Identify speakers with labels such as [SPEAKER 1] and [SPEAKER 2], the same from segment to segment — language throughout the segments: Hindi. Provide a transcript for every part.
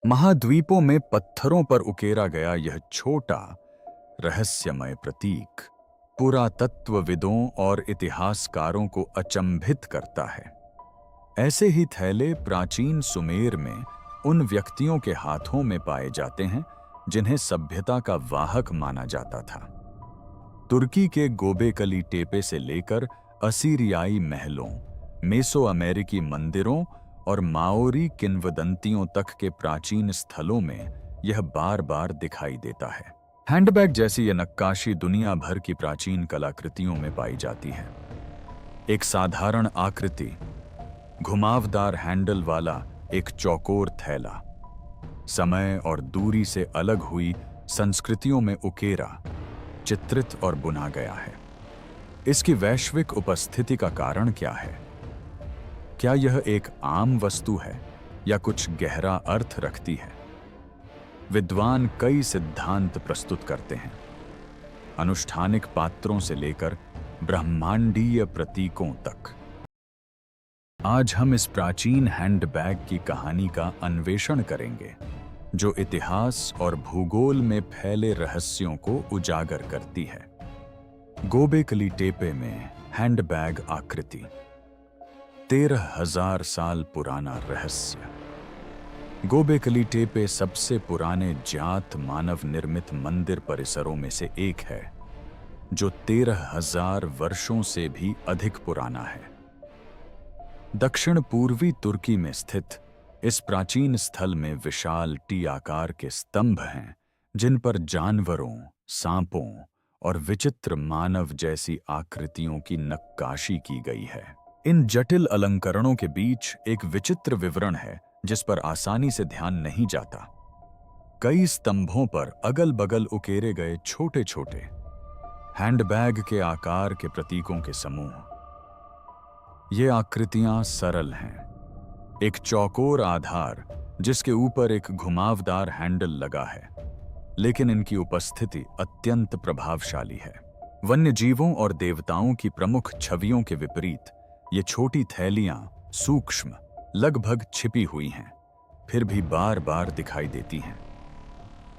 [SPEAKER 1] महाद्वीपों में पत्थरों पर उकेरा गया यह छोटा रहस्यमय प्रतीक पुरातत्वविदों और इतिहासकारों को अचंभित करता है। ऐसे ही थैले प्राचीन सुमेर में उन व्यक्तियों के हाथों में पाए जाते हैं जिन्हें सभ्यता का वाहक माना जाता था। तुर्की के गोबेकली टेपे से लेकर असीरियाई महलों, मेसो अमेरिकी मंदिरों और माओरी किंवदंतियों तक के प्राचीन स्थलों में यह बार बार दिखाई देता है। हैंडबैग जैसी यह नक्काशी दुनिया भर की प्राचीन कलाकृतियों में पाई जाती है। एक साधारण आकृति, घुमावदार हैंडल वाला एक चौकोर थैला, समय और दूरी से अलग हुई संस्कृतियों में उकेरा, चित्रित और बुना गया है। इसकी वैश्विक उपस्थिति का कारण क्या है? क्या यह एक आम वस्तु है या कुछ गहरा अर्थ रखती है? विद्वान कई सिद्धांत प्रस्तुत करते हैं, अनुष्ठानिक पात्रों से लेकर ब्रह्मांडीय प्रतीकों तक। आज हम इस प्राचीन हैंडबैग की कहानी का अन्वेषण करेंगे, जो इतिहास और भूगोल में फैले रहस्यों को उजागर करती है। गोबेकली टेपे में हैंडबैग आकृति, 13,000 साल पुराना रहस्य। गोबेकली टेपे सबसे पुराने ज्ञात मानव निर्मित मंदिर परिसरों में से एक है, जो 13,000 वर्षों से भी अधिक पुराना है। दक्षिण पूर्वी तुर्की में स्थित इस प्राचीन स्थल में विशाल टी आकार के स्तंभ हैं, जिन पर जानवरों, सांपों और विचित्र मानव जैसी आकृतियों की नक्काशी की गई है। इन जटिल अलंकरणों के बीच एक विचित्र विवरण है जिस पर आसानी से ध्यान नहीं जाता। कई स्तंभों पर अगल बगल उकेरे गए छोटे छोटे हैंडबैग के आकार के प्रतीकों के समूह। ये आकृतियां सरल हैं, एक चौकोर आधार जिसके ऊपर एक घुमावदार हैंडल लगा है, लेकिन इनकी उपस्थिति अत्यंत प्रभावशाली है। वन्य जीवों और देवताओं की प्रमुख छवियों के विपरीत ये छोटी थैलियां सूक्ष्म, लगभग छिपी हुई हैं, फिर भी बार बार दिखाई देती हैं।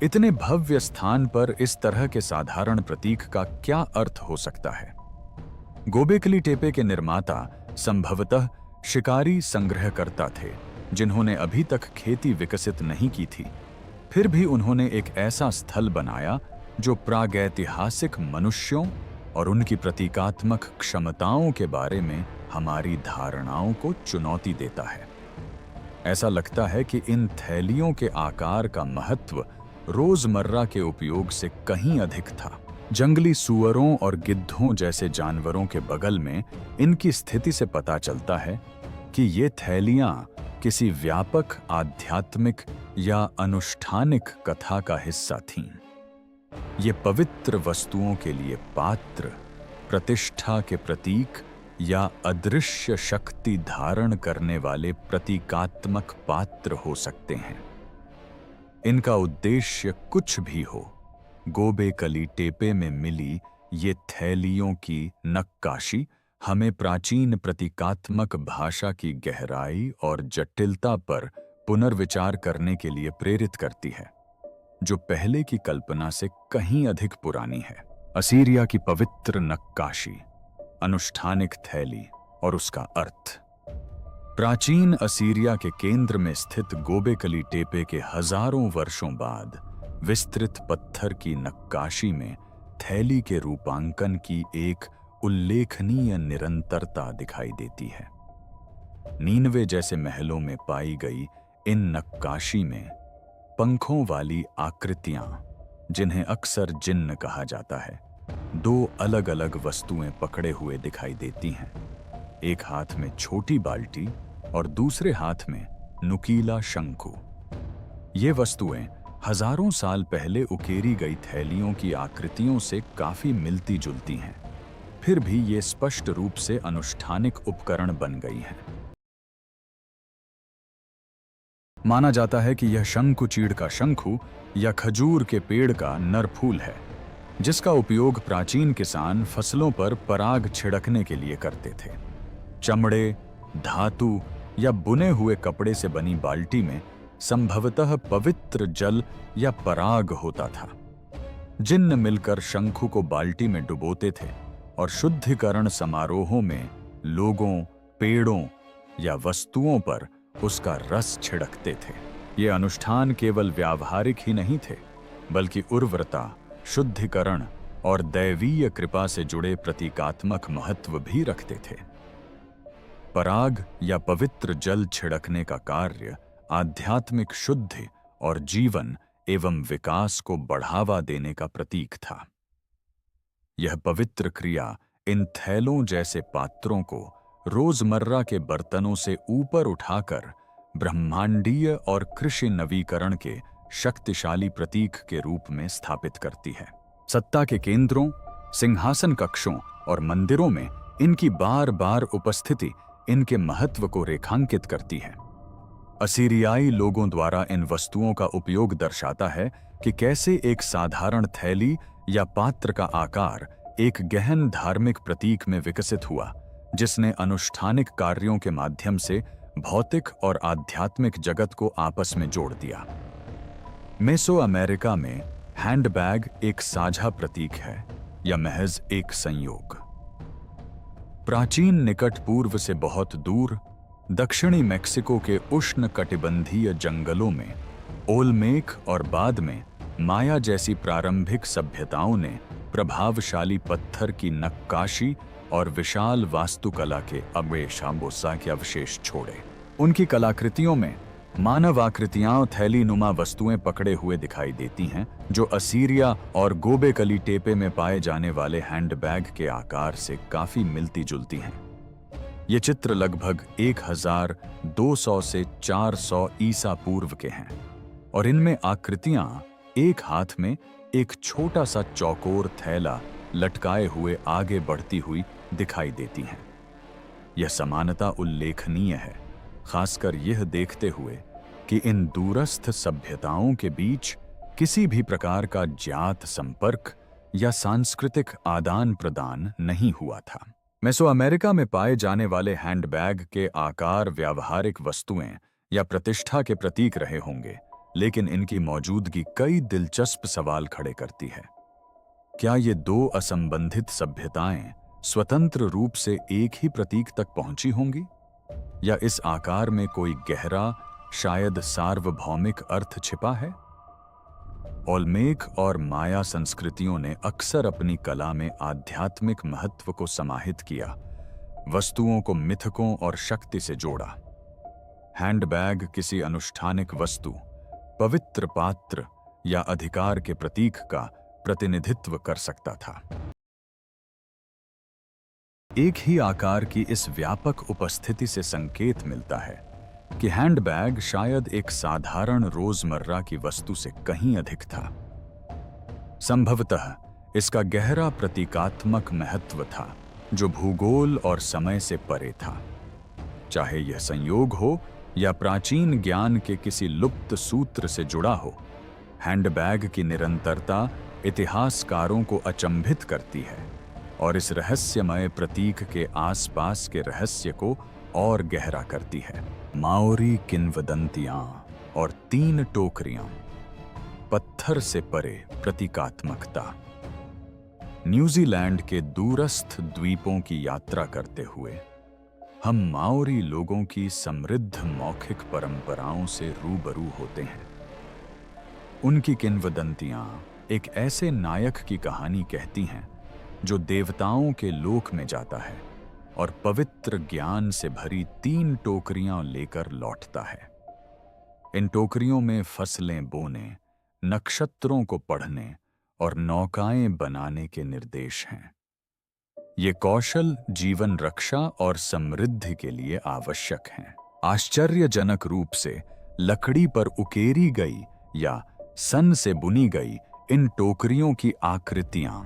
[SPEAKER 1] इतने भव्य स्थान पर इस तरह के साधारण प्रतीक का क्या अर्थ हो सकता है? गोबेकली टेपे के निर्माता संभवतः शिकारी संग्रहकर्ता थे, जिन्होंने अभी तक खेती विकसित नहीं की थी। फिर भी उन्होंने एक ऐसा स्थल बनाया जो प्रागैतिहासिक मनुष्यों और उनकी प्रतीकात्मक क्षमताओं के बारे में हमारी धारणाओं को चुनौती देता है। ऐसा लगता है कि इन थैलियों के आकार का महत्व रोजमर्रा के उपयोग से कहीं अधिक था। जंगली सूअरों और गिद्धों जैसे जानवरों के बगल में इनकी स्थिति से पता चलता है कि ये थैलियां किसी व्यापक आध्यात्मिक या अनुष्ठानिक कथा का हिस्सा थीं। ये पवित्र वस्तुओं के लिए पात्र, प्रतिष्ठा के प्रतीक या अदृश्य शक्ति धारण करने वाले प्रतीकात्मक पात्र हो सकते हैं। इनका उद्देश्य कुछ भी हो, गोबेकली टेपे में मिली ये थैलियों की नक्काशी हमें प्राचीन प्रतीकात्मक भाषा की गहराई और जटिलता पर पुनर्विचार करने के लिए प्रेरित करती है, जो पहले की कल्पना से कहीं अधिक पुरानी है। असीरिया की पवित्र नक्काशी, अनुष्ठानिक थैली और उसका अर्थ। प्राचीन असीरिया के केंद्र में स्थित गोबेकली टेपे के हजारों वर्षों बाद विस्तृत पत्थर की नक्काशी में थैली के रूपांकन की एक उल्लेखनीय निरंतरता दिखाई देती है। नीनवे जैसे महलों में पाई गई इन नक्काशी में पंखों वाली आकृतियां, जिन्हें अक्सर जिन्न कहा जाता है, दो अलग अलग वस्तुएं पकड़े हुए दिखाई देती हैं। एक हाथ में छोटी बाल्टी और दूसरे हाथ में नुकीला शंकु। ये वस्तुएं हजारों साल पहले उकेरी गई थैलियों की आकृतियों से काफी मिलती जुलती हैं, फिर भी ये स्पष्ट रूप से अनुष्ठानिक उपकरण बन गई हैं। माना जाता है कि यह शंकु चीड़ का शंखु या खजूर के पेड़ का नर फूल है, जिसका उपयोग प्राचीन किसान फसलों पर पराग छिड़कने के लिए करते थे। चमड़े, धातु या बुने हुए कपड़े से बनी बाल्टी में संभवतः पवित्र जल या पराग होता था। जिन्न मिलकर शंखु को बाल्टी में डुबोते थे और शुद्धिकरण समारोहों में लोगों, पेड़ों या वस्तुओं पर उसका रस छिड़कते थे। ये अनुष्ठान केवल व्यावहारिक ही नहीं थे, बल्कि उर्वरता, शुद्धिकरण और दैवीय कृपा से जुड़े प्रतीकात्मक महत्व भी रखते थे। पराग या पवित्र जल छिड़कने का कार्य आध्यात्मिक शुद्धि और जीवन एवं विकास को बढ़ावा देने का प्रतीक था। यह पवित्र क्रिया इन थैलों जैसे पात्रों को रोजमर्रा के बर्तनों से ऊपर उठाकर ब्रह्मांडीय और कृषि नवीकरण के शक्तिशाली प्रतीक के रूप में स्थापित करती है। सत्ता के केंद्रों, सिंहासन कक्षों और मंदिरों में इनकी बार बार उपस्थिति इनके महत्व को रेखांकित करती है। असीरियाई लोगों द्वारा इन वस्तुओं का उपयोग दर्शाता है कि कैसे एक साधारण थैली या पात्र का आकार एक गहन धार्मिक प्रतीक में विकसित हुआ, जिसने अनुष्ठानिक कार्यों के माध्यम से भौतिक और आध्यात्मिक जगत को आपस में जोड़ दिया। मेसो अमेरिका में हैंडबैग एक साझा प्रतीक है या महज एक संयोग। प्राचीन निकट पूर्व से बहुत दूर दक्षिणी मेक्सिको के उष्ण कटिबंधीय जंगलों में ओलमेक और बाद में माया जैसी प्रारंभिक सभ्यताओं ने प्रभावशाली पत्थर की नक्काशी और विशाल वास्तुकला के अवशेषों के अवशेष छोड़े। उनकी कलाकृतियों में मानव आकृतियां थैली नुमा वस्तुएं पकड़े हुए दिखाई देती हैं, जो असीरिया और गोबेकली टेपे में पाए जाने वाले हैंडबैग के आकार से काफी मिलती जुलती हैं। ये चित्र लगभग 1200 से 400 ईसा पूर्व के हैं और इनमें आकृतियां एक हाथ में एक छोटा सा चौकोर थैला लटकाए हुए आगे बढ़ती हुई दिखाई देती हैं। यह समानता उल्लेखनीय है, खासकर यह देखते हुए कि इन दूरस्थ सभ्यताओं के बीच किसी भी प्रकार का ज्ञात संपर्क या सांस्कृतिक आदान प्रदान नहीं हुआ था। मेसोअमेरिका में पाए जाने वाले हैंडबैग के आकार व्यावहारिक वस्तुएं या प्रतिष्ठा के प्रतीक रहे होंगे, लेकिन इनकी मौजूदगी कई दिलचस्प सवाल खड़े करती है। क्या ये दो असंबंधित सभ्यताएं स्वतंत्र रूप से एक ही प्रतीक तक पहुंची होंगी, या इस आकार में कोई गहरा, शायद सार्वभौमिक अर्थ छिपा है? ओलमेक और माया संस्कृतियों ने अक्सर अपनी कला में आध्यात्मिक महत्व को समाहित किया, वस्तुओं को मिथकों और शक्ति से जोड़ा। हैंडबैग किसी अनुष्ठानिक वस्तु, पवित्र पात्र या अधिकार के प्रतीक का प्रतिनिधित्व कर सकता था। एक ही आकार की इस व्यापक उपस्थिति से संकेत मिलता है कि हैंडबैग शायद एक साधारण रोजमर्रा की वस्तु से कहीं अधिक था। संभवतः इसका गहरा प्रतीकात्मक महत्व था, जो भूगोल और समय से परे था। चाहे यह संयोग हो या प्राचीन ज्ञान के किसी लुप्त सूत्र से जुड़ा हो, हैंडबैग की निरंतरता इतिहासकारों को अचंभित करती है और इस रहस्यमय प्रतीक के आसपास के रहस्य को और गहरा करती है। माओरी किंवदंतियां और 3 टोकरियां, पत्थर से परे प्रतीकात्मकता। न्यूजीलैंड के दूरस्थ द्वीपों की यात्रा करते हुए हम माओरी लोगों की समृद्ध मौखिक परंपराओं से रूबरू होते हैं। उनकी किंवदंतियां एक ऐसे नायक की कहानी कहती हैं जो देवताओं के लोक में जाता है और पवित्र ज्ञान से भरी 3 टोकरियां लेकर लौटता है। इन टोकरियों में फसलें बोने, नक्षत्रों को पढ़ने और नौकाएं बनाने के निर्देश हैं। ये कौशल जीवन रक्षा और समृद्धि के लिए आवश्यक हैं। आश्चर्यजनक रूप से लकड़ी पर उकेरी गई या सन से बुनी गई इन टोकरियों की आकृतियां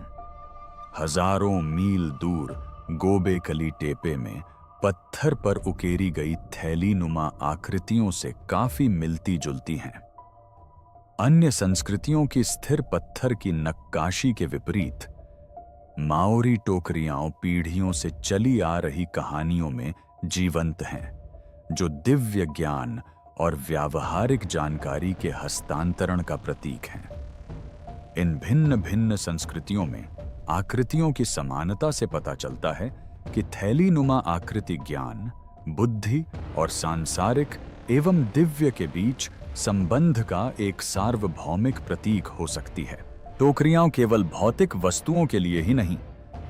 [SPEAKER 1] हजारों मील दूर गोबेकली टेपे में पत्थर पर उकेरी गई थैली नुमा आकृतियों से काफी मिलती जुलती हैं। अन्य संस्कृतियों की स्थिर पत्थर की नक्काशी के विपरीत माओरी टोकरियां पीढ़ियों से चली आ रही कहानियों में जीवंत हैं, जो दिव्य ज्ञान और व्यावहारिक जानकारी के हस्तांतरण का प्रतीक हैं। इन भिन्न भिन्न संस्कृतियों में आकृतियों की समानता से पता चलता है कि थैलीनुमा आकृति ज्ञान, बुद्धि और सांसारिक एवं दिव्य के बीच संबंध का एक सार्वभौमिक प्रतीक हो सकती है। टोकरियां केवल भौतिक वस्तुओं के लिए ही नहीं,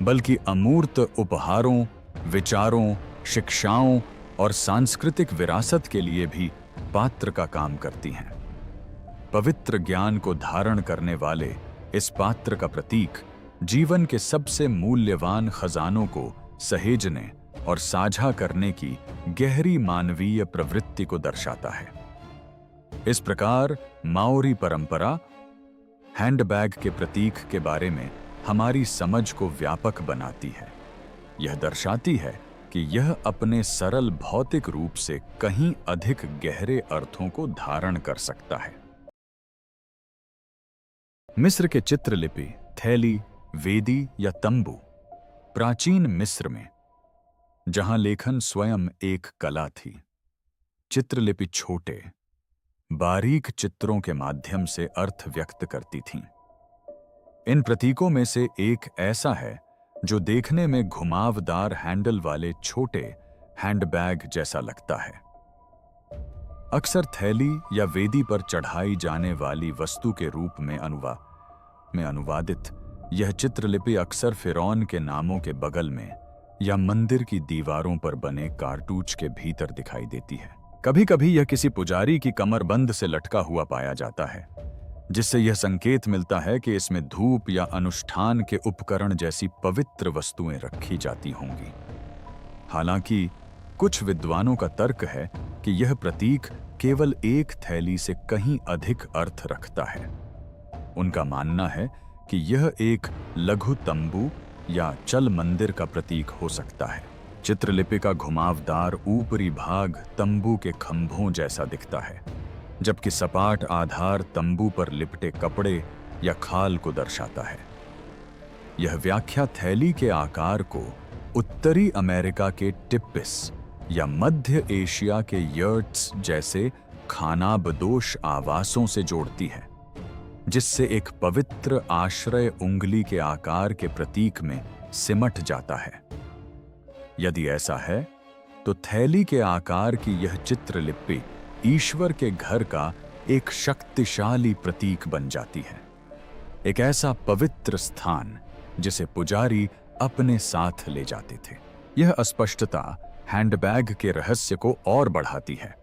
[SPEAKER 1] बल्कि अमूर्त उपहारों, विचारों, शिक्षाओं और सांस्कृतिक विरासत के लिए भी पात्र का काम करती हैं। पवित्र ज्ञान को धारण करने वाले इस पात्र का प्रतीक जीवन के सबसे मूल्यवान खजानों को सहेजने और साझा करने की गहरी मानवीय प्रवृत्ति को दर्शाता है। इस प्रकार माओरी परंपरा हैंडबैग के प्रतीक के बारे में हमारी समझ को व्यापक बनाती है। यह दर्शाती है कि यह अपने सरल भौतिक रूप से कहीं अधिक गहरे अर्थों को धारण कर सकता है। मिस्र के चित्रलिपि, थैली, वेदी या तंबू। प्राचीन मिस्र में, जहां लेखन स्वयं एक कला थी, चित्रलिपि छोटे, बारीक चित्रों के माध्यम से अर्थ व्यक्त करती थीं। इन प्रतीकों में से एक ऐसा है जो देखने में घुमावदार हैंडल वाले छोटे हैंडबैग जैसा लगता है। अक्सर थैली या वेदी पर चढ़ाई जाने वाली वस्तु के रूप में अनुवादित यह चित्रलिपि अक्सर फिरौन के नामों के बगल में या मंदिर की दीवारों पर बने कारतूस के भीतर दिखाई देती है। कभी कभी यह किसी पुजारी की कमरबंद से लटका हुआ पाया जाता है, जिससे यह संकेत मिलता है कि इसमें धूप या अनुष्ठान के उपकरण जैसी पवित्र वस्तुएं रखी जाती होंगी। हालांकि कुछ विद्वानों का तर्क है कि यह प्रतीक केवल एक थैली से कहीं अधिक अर्थ रखता है। उनका मानना है कि यह एक लघु तंबू या चल मंदिर का प्रतीक हो सकता है। चित्रलिपि का घुमावदार ऊपरी भाग तंबू के खंभों जैसा दिखता है, जबकि सपाट आधार तंबू पर लिपटे कपड़े या खाल को दर्शाता है। यह व्याख्या थैली के आकार को उत्तरी अमेरिका के टिप्पिस या मध्य एशिया के यर्ट्स जैसे खानाबदोश आवासों से जोड़ती है, जिससे एक पवित्र आश्रय उंगली के आकार के प्रतीक में सिमट जाता है। यदि ऐसा है तो थैली के आकार की यह चित्रलिपि ईश्वर के घर का एक शक्तिशाली प्रतीक बन जाती है, एक ऐसा पवित्र स्थान जिसे पुजारी अपने साथ ले जाते थे। यह अस्पष्टता हैंडबैग के रहस्य को और बढ़ाती है।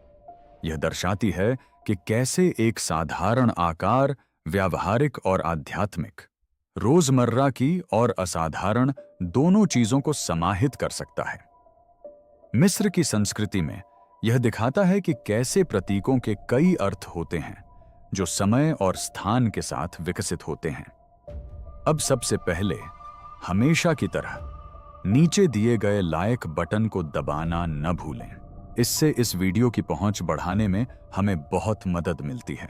[SPEAKER 1] यह दर्शाती है कि कैसे एक साधारण आकार व्यावहारिक और आध्यात्मिक, रोजमर्रा की और असाधारण दोनों चीजों को समाहित कर सकता है। मिस्र की संस्कृति में यह दिखाता है कि कैसे प्रतीकों के कई अर्थ होते हैं जो समय और स्थान के साथ विकसित होते हैं। अब सबसे पहले, हमेशा की तरह, नीचे दिए गए लाइक बटन को दबाना न भूलें। इससे इस वीडियो की पहुंच बढ़ाने में हमें बहुत मदद मिलती है।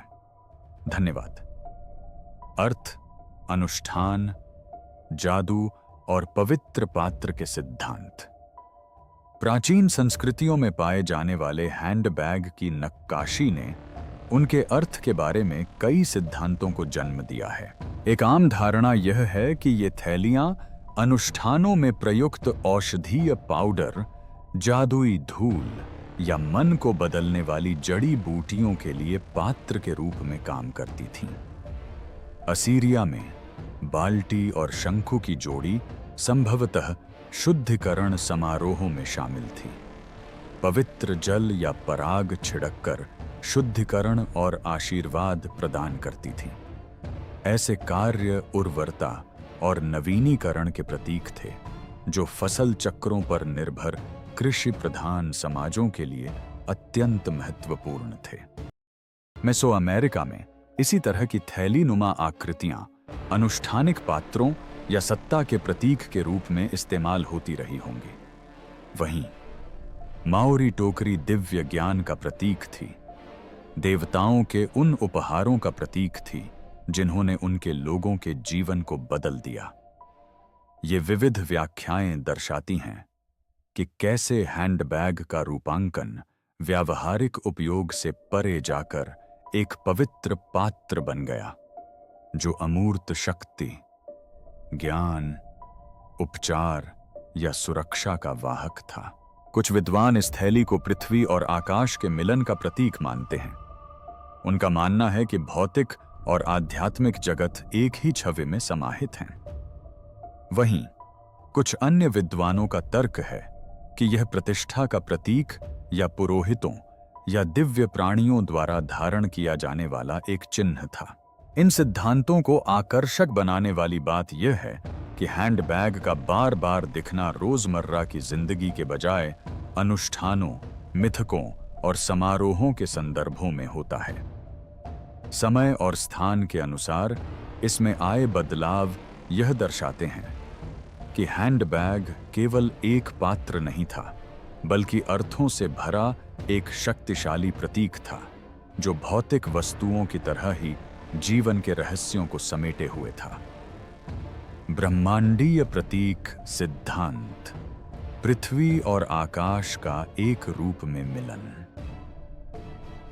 [SPEAKER 1] धन्यवाद। अर्थ, अनुष्ठान, जादू और पवित्र पात्र के सिद्धांत। प्राचीन संस्कृतियों में पाए जाने वाले हैंडबैग की नक्काशी ने उनके अर्थ के बारे में कई सिद्धांतों को जन्म दिया है। एक आम धारणा यह है कि ये थैलियां अनुष्ठानों में प्रयुक्त औषधीय पाउडर, जादुई धूल या मन को बदलने वाली जड़ी बूटियों के लिए पात्र के रूप में काम करती थीं। असीरिया में बाल्टी और शंखु की जोड़ी संभवतः शुद्धिकरण समारोहों में शामिल थी। पवित्र जल या पराग छिड़ककर शुद्धिकरण और आशीर्वाद प्रदान करती थी। ऐसे कार्य उर्वरता और नवीनीकरण के प्रतीक थे, जो फसल चक्रों पर निर्भर कृषि प्रधान समाजों के लिए अत्यंत महत्वपूर्ण थे। मेसोअमेरिका में इसी तरह की थैलीनुमा आकृतियां अनुष्ठानिक पात्रों या सत्ता के प्रतीक के रूप में इस्तेमाल होती रही होंगी। वहीं माओरी टोकरी दिव्य ज्ञान का प्रतीक थी, देवताओं के उन उपहारों का प्रतीक थी जिन्होंने उनके लोगों के जीवन को बदल दिया। ये विविध व्याख्याएं दर्शाती हैं कि कैसे हैंडबैग का रूपांकन व्यावहारिक उपयोग से परे जाकर एक पवित्र पात्र बन गया, जो अमूर्त शक्ति, ज्ञान, उपचार या सुरक्षा का वाहक था। कुछ विद्वान इस थैली को पृथ्वी और आकाश के मिलन का प्रतीक मानते हैं। उनका मानना है कि भौतिक और आध्यात्मिक जगत एक ही छवि में समाहित हैं। वहीं कुछ अन्य विद्वानों का तर्क है कि यह प्रतिष्ठा का प्रतीक या पुरोहितों या दिव्य प्राणियों द्वारा धारण किया जाने वाला एक चिन्ह था। इन सिद्धांतों को आकर्षक बनाने वाली बात यह है कि हैंडबैग का बार बार दिखना रोजमर्रा की जिंदगी के बजाय अनुष्ठानों, मिथकों और समारोहों के संदर्भों में होता है। समय और स्थान के अनुसार इसमें आए बदलाव यह दर्शाते हैं कि हैंडबैग केवल एक पात्र नहीं था, बल्कि अर्थों से भरा एक शक्तिशाली प्रतीक था, जो भौतिक वस्तुओं की तरह ही जीवन के रहस्यों को समेटे हुए था। ब्रह्मांडीय प्रतीक सिद्धांत, पृथ्वी और आकाश का एक रूप में मिलन।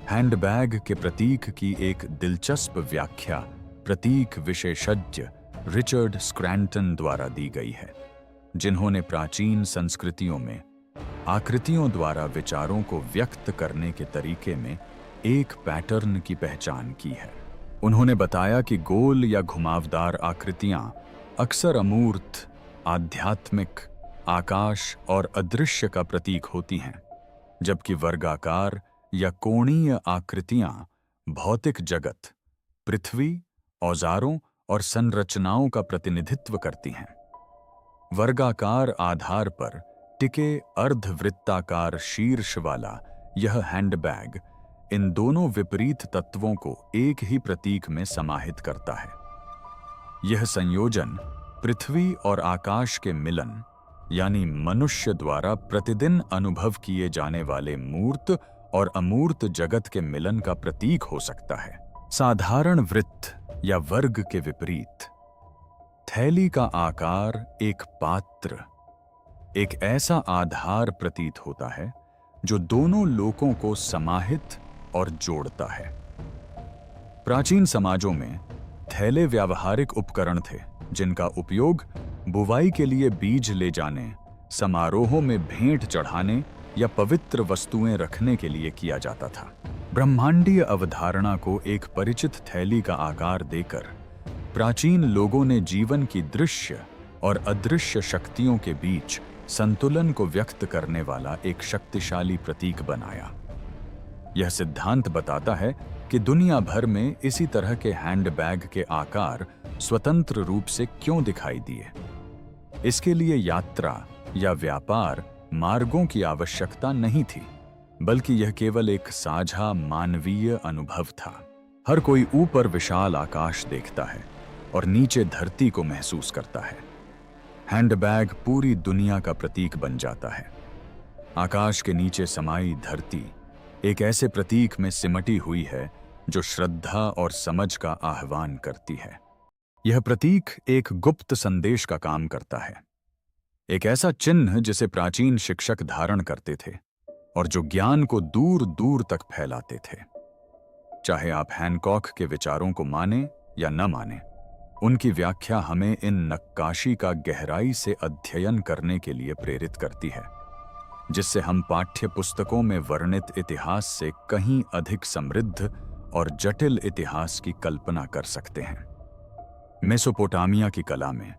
[SPEAKER 1] हैंडबैग के प्रतीक की एक दिलचस्प व्याख्या प्रतीक विशेषज्ञ रिचर्ड स्क्रैंटन द्वारा दी गई है, जिन्होंने प्राचीन संस्कृतियों में आकृतियों द्वारा विचारों को व्यक्त करने के तरीके में एक पैटर्न की पहचान की है। उन्होंने बताया कि गोल या घुमावदार आकृतियां अक्सर अमूर्त, आध्यात्मिक, आकाश और अदृश्य का प्रतीक होती हैं, जबकि वर्गाकार या कोणीय आकृतियां भौतिक जगत, पृथ्वी, औजारों और संरचनाओं का प्रतिनिधित्व करती हैं। वर्गाकार आधार पर टिके अर्धवृत्ताकार शीर्ष वाला यह हैंडबैग इन दोनों विपरीत तत्वों को एक ही प्रतीक में समाहित करता है। यह संयोजन पृथ्वी और आकाश के मिलन, यानी मनुष्य द्वारा प्रतिदिन अनुभव किए जाने वाले मूर्त और अमूर्त जगत के मिलन का प्रतीक हो सकता है। साधारण वृत्त या वर्ग के विपरीत, थैली का आकार एक पात्र, एक ऐसा आधार प्रतीत होता है जो दोनों लोकों को समाहित और जोड़ता है। प्राचीन समाजों में थैले व्यावहारिक उपकरण थे, जिनका उपयोग बुवाई के लिए बीज ले जाने, समारोहों में भेंट चढ़ाने या पवित्र वस्तुएं रखने के लिए किया जाता था। ब्रह्मांडीय अवधारणा को एक परिचित थैली का आकार देकर प्राचीन लोगों ने जीवन की दृश्य और अदृश्य शक्तियों के बीच संतुलन को व्यक्त करने वाला एक शक्तिशाली प्रतीक बनाया। यह सिद्धांत बताता है कि दुनिया भर में इसी तरह के हैंडबैग के आकार स्वतंत्र रूप से क्यों दिखाई दिए। इसके लिए यात्रा या व्यापार मार्गों की आवश्यकता नहीं थी, बल्कि यह केवल एक साझा मानवीय अनुभव था। हर कोई ऊपर विशाल आकाश देखता है और नीचे धरती को महसूस करता है। हैंडबैग पूरी दुनिया का प्रतीक बन जाता है। आकाश के नीचे समाई धरती एक ऐसे प्रतीक में सिमटी हुई है जो श्रद्धा और समझ का आह्वान करती है। यह प्रतीक एक गुप्त संदेश का काम करता है, एक ऐसा चिन्ह जिसे प्राचीन शिक्षक धारण करते थे और जो ज्ञान को दूर दूर तक फैलाते थे। चाहे आप हैनकॉक के विचारों को माने या न माने, उनकी व्याख्या हमें इन नक्काशी का गहराई से अध्ययन करने के लिए प्रेरित करती है, जिससे हम पाठ्य पुस्तकों में वर्णित इतिहास से कहीं अधिक समृद्ध और जटिल इतिहास की कल्पना कर सकते हैं। मेसोपोटामिया की कला में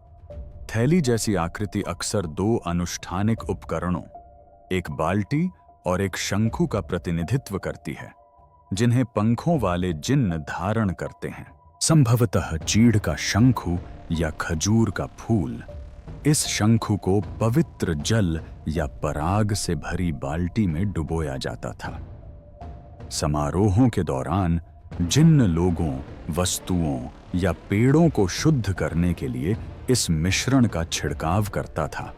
[SPEAKER 1] थैली जैसी आकृति अक्सर दो अनुष्ठानिक उपकरणों, एक बाल्टी और एक शंखु का प्रतिनिधित्व करती है, जिन्हें पंखों वाले जिन्न धारण करते हैं। संभवतः चीड़ का शंखु या खजूर का फूल। इस शंखु को पवित्र जल या पराग से भरी बाल्टी में डुबोया जाता था। समारोहों के दौरान जिन्न लोगों, वस्तुओं या पेड़ों को शुद्ध करने के लिए इस मिश्रण का छिड़काव करता था,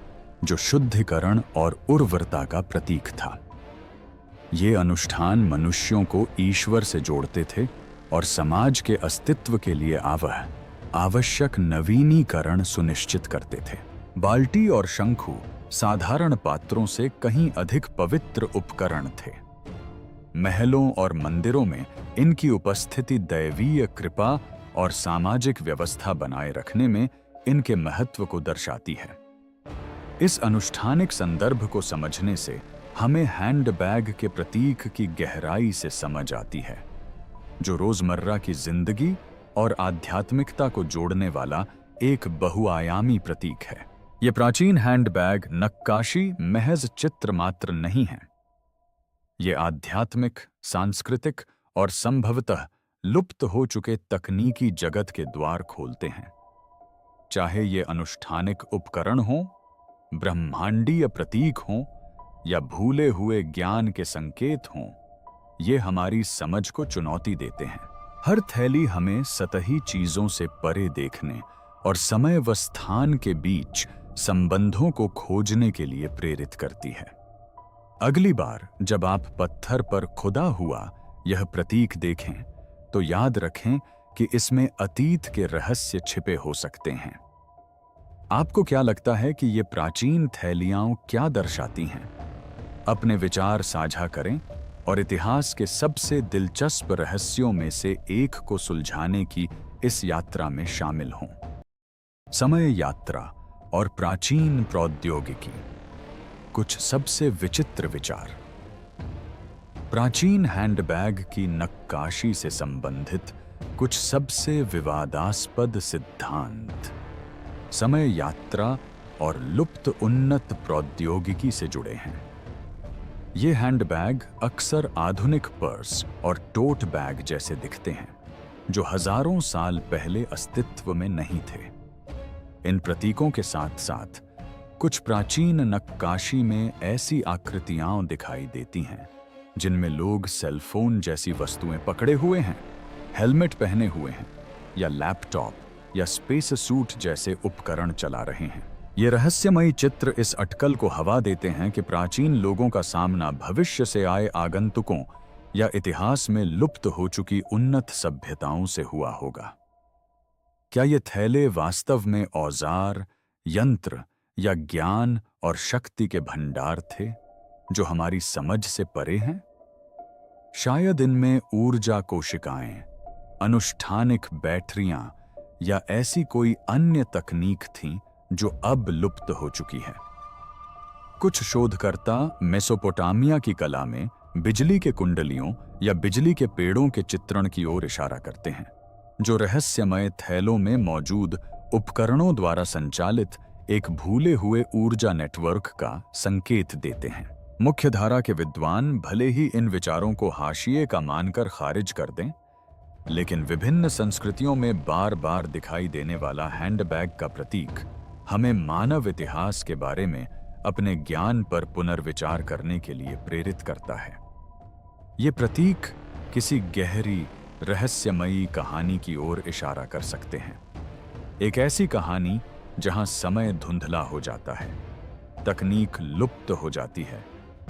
[SPEAKER 1] जो शुद्धिकरण और उर्वरता का प्रतीक था। ये अनुष्ठान मनुष्यों को ईश्वर से जोड़ते थे और समाज के अस्तित्व के लिए आवश्यक नवीनीकरण सुनिश्चित करते थे। बाल्टी और शंखु साधारण पात्रों से कहीं अधिक पवित्र उपकरण थे। महलों और मंदिरों में इनकी उपस्थिति दैवीय कृपा और सामाजिक व्यवस्था बनाए रखने में इनके महत्व को दर्शाती है। इस अनुष्ठानिक संदर्भ को समझने से हमें हैंडबैग के प्रतीक की गहराई से समझ आती है, जो रोजमर्रा की जिंदगी और आध्यात्मिकता को जोड़ने वाला एक बहुआयामी प्रतीक है। ये प्राचीन हैंडबैग नक्काशी महज चित्र मात्र नहीं है। ये आध्यात्मिक, सांस्कृतिक और संभवतः लुप्त हो चुके तकनीकी जगत के द्वार खोलते हैं। चाहे ये अनुष्ठानिक उपकरण हों, ब्रह्मांडीय प्रतीक हों या भूले हुए ज्ञान के संकेत हों, ये हमारी समझ को चुनौती देते हैं। हर थैली हमें सतही चीजों से परे देखने और समय व स्थान के बीच संबंधों को खोजने के लिए प्रेरित करती है। अगली बार जब आप पत्थर पर खुदा हुआ यह प्रतीक देखें, तो याद रखें कि इसमें अतीत के रहस्य छिपे हो सकते हैं। आपको क्या लगता है कि ये प्राचीन थैलियां क्या दर्शाती हैं? अपने विचार साझा करें और इतिहास के सबसे दिलचस्प रहस्यों में से एक को सुलझाने की इस यात्रा में शामिल हों। समय यात्रा और प्राचीन प्रौद्योगिकी। कुछ सबसे विचित्र विचार। प्राचीन हैंडबैग की नक्काशी से संबंधित कुछ सबसे विवादास्पद सिद्धांत समय यात्रा और लुप्त उन्नत प्रौद्योगिकी से जुड़े हैं। ये हैंडबैग अक्सर आधुनिक पर्स और टोट बैग जैसे दिखते हैं, जो हजारों साल पहले अस्तित्व में नहीं थे। इन प्रतीकों के साथ साथ कुछ प्राचीन नक्काशी में ऐसी आकृतियां दिखाई देती हैं जिनमें लोग सेलफोन जैसी वस्तुएं पकड़े हुए हैं, हेलमेट पहने हुए हैं या लैपटॉप या स्पेस सूट जैसे उपकरण चला रहे हैं। ये रहस्यमयी चित्र इस अटकल को हवा देते हैं कि प्राचीन लोगों का सामना भविष्य से आए आगंतुकों या इतिहास में लुप्त हो चुकी उन्नत सभ्यताओं से हुआ होगा। क्या ये थैले वास्तव में औजार, यंत्र या ज्ञान और शक्ति के भंडार थे जो हमारी समझ से परे हैं? शायद इनमें ऊर्जा कोशिकाएं, अनुष्ठानिक बैटरियां या ऐसी कोई अन्य तकनीक थी जो अब लुप्त हो चुकी है। कुछ शोधकर्ता मेसोपोटामिया की कला में बिजली के कुंडलियों या बिजली के पेड़ों के चित्रण की ओर इशारा करते हैं, जो रहस्यमय थैलों में मौजूद उपकरणों द्वारा संचालित एक भूले हुए ऊर्जा नेटवर्क का संकेत देते हैं। मुख्यधारा के विद्वान भले ही इन विचारों को हाशिए का मानकर खारिज कर दें, लेकिन विभिन्न संस्कृतियों में बार बार दिखाई देने वाला हैंडबैग का प्रतीक हमें मानव इतिहास के बारे में अपने ज्ञान पर पुनर्विचार करने के लिए प्रेरित करता है। ये प्रतीक किसी गहरी, रहस्यमयी कहानी की ओर इशारा कर सकते हैं। एक ऐसी कहानी जहां समय धुंधला हो जाता है, तकनीक लुप्त हो जाती है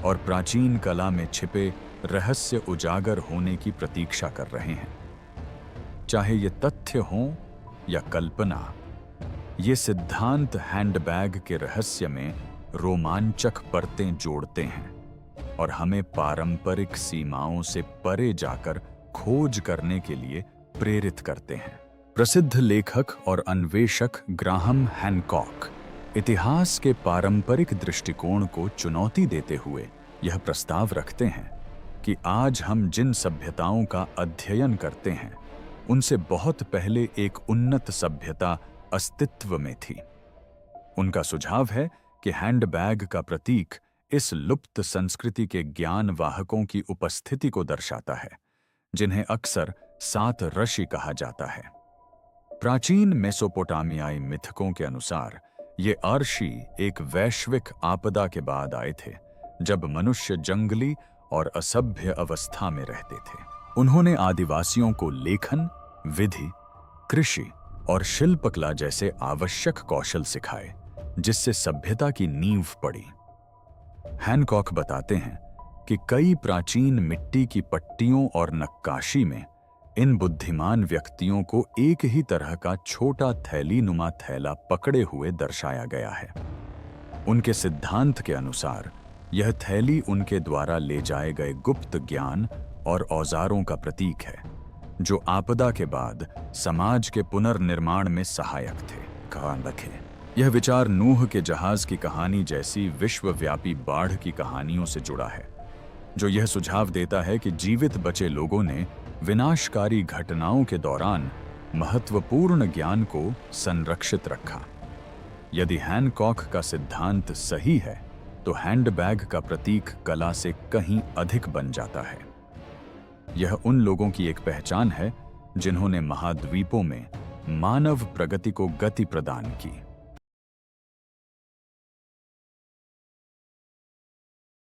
[SPEAKER 1] और प्राचीन कला में छिपे रहस्य उजागर होने की प्रतीक्षा कर रहे हैं। चाहे ये तथ्य हों या कल्पना, ये सिद्धांत हैंडबैग के रहस्य में रोमांचक परतें जोड़ते हैं और हमें पारंपरिक सीमाओं से परे जाकर खोज करने के लिए प्रेरित करते हैं। प्रसिद्ध लेखक और अन्वेषक ग्राहम हैनकॉक इतिहास के पारंपरिक दृष्टिकोण को चुनौती देते हुए यह प्रस्ताव रखते हैं कि आज हम जिन सभ्यताओं का अध्ययन करते हैं, उनसे बहुत पहले एक उन्नत सभ्यता अस्तित्व में थी। उनका सुझाव है कि हैंडबैग का प्रतीक इस लुप्त संस्कृति के ज्ञान वाहकों की उपस्थिति को दर्शाता है, जिन्हें अक्सर 7 ऋषि कहा जाता है। प्राचीन मेसोपोटामियाई मिथकों के अनुसार ये ऋषि एक वैश्विक आपदा के बाद आए थे, जब मनुष्य जंगली और असभ्य अवस्था में रहते थे। उन्होंने आदिवासियों को लेखन, विधि, कृषि और शिल्पकला जैसे आवश्यक कौशल सिखाए, जिससे सभ्यता की नींव पड़ी। हैनकॉक बताते हैं कि कई प्राचीन मिट्टी की पट्टियों और नक्काशी में इन बुद्धिमान व्यक्तियों को एक ही तरह का छोटा थैली नुमा थैला पकड़े हुए दर्शाया गया है। उनके सिद्धांत के अनुसार यह थैली उनके द्वारा ले जाए गए गुप्त ज्ञान और औजारों का प्रतीक है, जो आपदा के बाद समाज के पुनर्निर्माण में सहायक थे। ध्यान रखें, यह विचार नूह के जहाज की कहानी जैसी विश्वव्यापी बाढ़ की कहानियों से जुड़ा है, जो यह सुझाव देता है कि जीवित बचे लोगों ने विनाशकारी घटनाओं के दौरान महत्वपूर्ण ज्ञान को संरक्षित रखा। यदि हैनकॉक का सिद्धांत सही है, तो हैंडबैग का प्रतीक कला से कहीं अधिक बन जाता है। यह उन लोगों की एक पहचान है जिन्होंने महाद्वीपों में मानव प्रगति को गति प्रदान की।